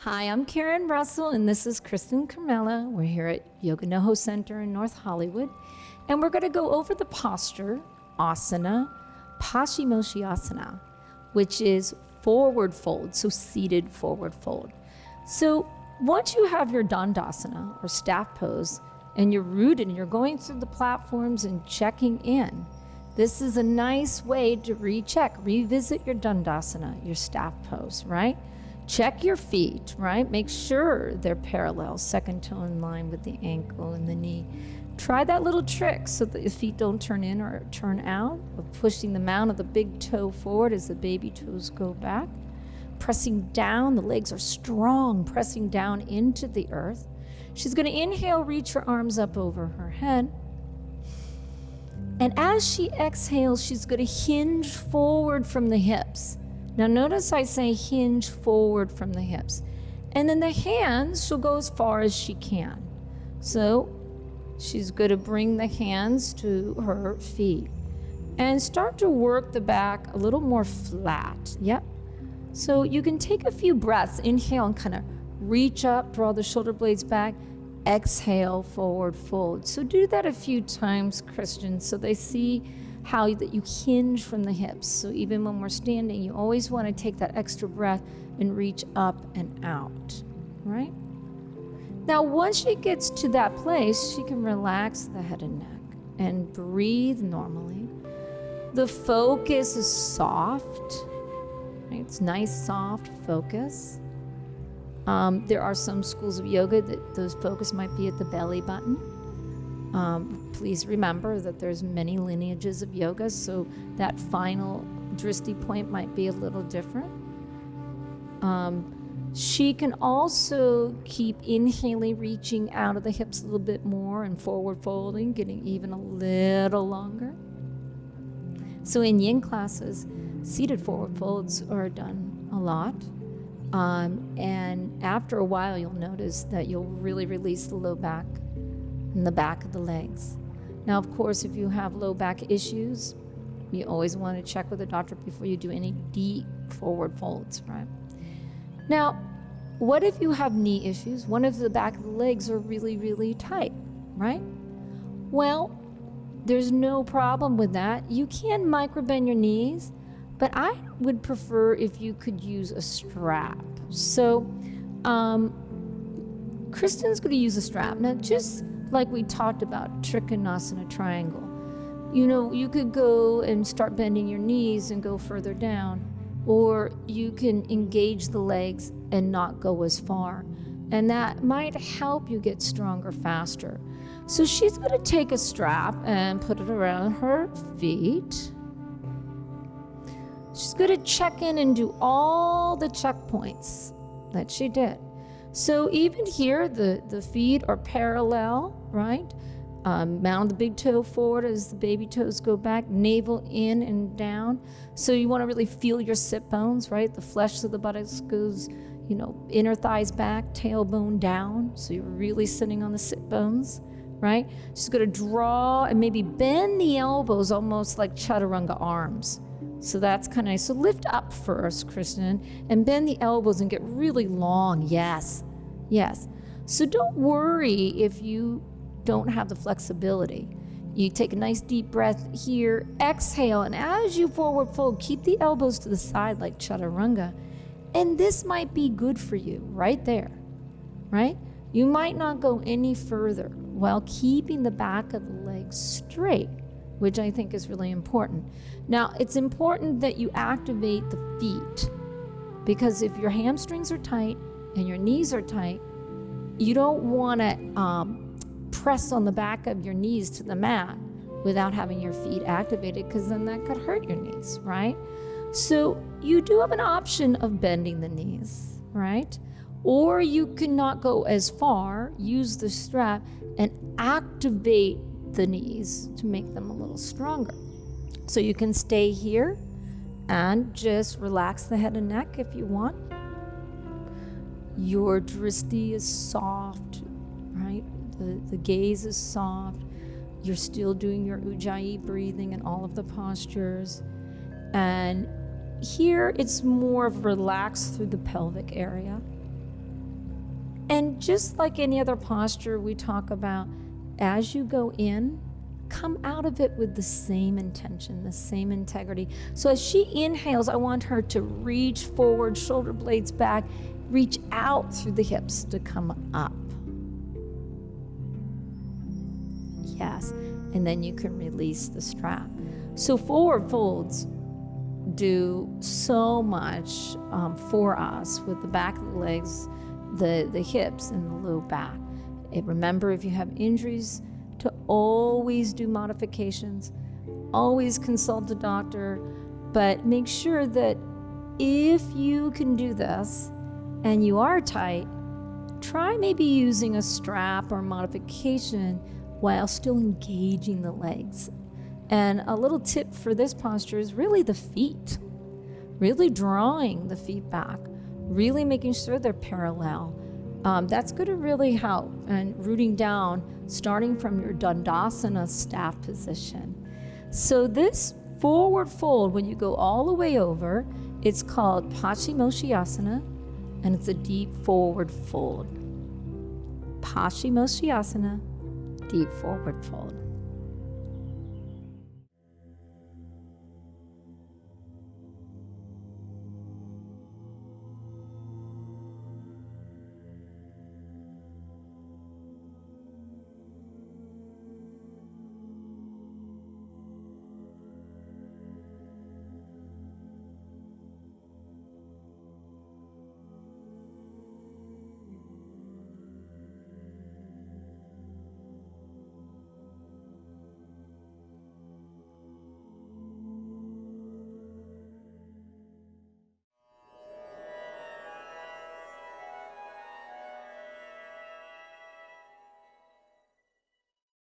Hi, I'm Karen Russell, and this is Kristen Carmela. We're here at Yoga Noho Center in North Hollywood, and we're going to go over the posture, asana, Paschimottanasana, which is forward fold, so seated forward fold. So once you have your Dandasana, or staff pose, and you're rooted and you're going through the platforms and checking in, this is a nice way to revisit your Dandasana, your staff pose, right? Check your feet, right? Make sure they're parallel, second toe in line with the ankle and the knee. Try that little trick so that the feet don't turn in or turn out, of pushing the mound of the big toe forward as the baby toes go back. Pressing down, the legs are strong, pressing down into the earth. She's going to inhale, reach her arms up over her head. And as she exhales, she's going to hinge forward from the hips. Now notice I say hinge forward from the hips. And then the hands, she'll go as far as she can. So she's going to bring the hands to her feet and start to work the back a little more flat. Yep. So you can take a few breaths. Inhale and kind of reach up, draw the shoulder blades back. Exhale, forward fold. So do that a few times, Christian, so they see how that you hinge from the hips. So even when we're standing, you always want to take that extra breath and reach up and out, right? Now, once she gets to that place, she can relax the head and neck and breathe normally. The focus is soft, right? It's nice, soft focus. There are some schools of yoga that those focus might be at the belly button. Please remember that there's many lineages of yoga, so that final drishti point might be a little different. She can also keep inhaling, reaching out of the hips a little bit more and forward folding, getting even a little longer. So in yin classes, seated forward folds are done a lot. And after a while, you'll notice that you'll really release the low back and the back of the legs. Now, of course, if you have low back issues, you always want to check with a doctor before you do any deep forward folds, right? Now, what if you have knee issues? One of the back of the legs are really, really tight, right? Well, there's no problem with that. You can microbend your knees, but I would prefer if you could use a strap. So, Kristen's going to use a strap. Now, just like we talked about Trikonasana triangle, you know, you could go and start bending your knees and go further down, or you can engage the legs and not go as far. And that might help you get stronger faster. So she's going to take a strap and put it around her feet. She's going to check in and do all the checkpoints that she did. So even here, the feet are parallel, right? Mount the big toe forward as the baby toes go back, navel in and down. So you want to really feel your sit bones, right? The flesh of the buttocks goes, inner thighs back, tailbone down. So you're really sitting on the sit bones, right? She's going to draw and maybe bend the elbows almost like chaturanga arms. So that's kind of nice. So lift up first, Kristen, and bend the elbows and get really long. Yes. So don't worry if you don't have the flexibility. You take a nice deep breath here, exhale, and as you forward fold, keep the elbows to the side like chaturanga. And this might be good for you right there, right? You might not go any further while keeping the back of the legs straight, which I think is really important. Now, it's important that you activate the feet, because if your hamstrings are tight and your knees are tight, you don't want to press on the back of your knees to the mat without having your feet activated, because then that could hurt your knees, right? So you do have an option of bending the knees, right? Or you cannot go as far, use the strap and activate the knees to make them a little stronger. So you can stay here and just relax the head and neck if you want. Your drishti is soft, right? The gaze is soft. You're still doing your ujjayi breathing in all of the postures. And here it's more of relaxed through the pelvic area. And just like any other posture we talk about, as you go in, come out of it with the same intention, the same integrity. So as she inhales, I want her to reach forward, shoulder blades back, reach out through the hips to come up. Yes, and then you can release the strap. So forward folds do so much for us with the back of the legs, the hips, and the low back. Remember, if you have injuries, to always do modifications, always consult a doctor, but make sure that if you can do this and you are tight, try maybe using a strap or modification while still engaging the legs. And a little tip for this posture is really the feet, really drawing the feet back, really making sure they're parallel. That's going to really help, and rooting down, starting from your Dandasana staff position. So this forward fold, when you go all the way over, it's called Paschimottanasana, and it's a deep forward fold. Paschimottanasana, deep forward fold.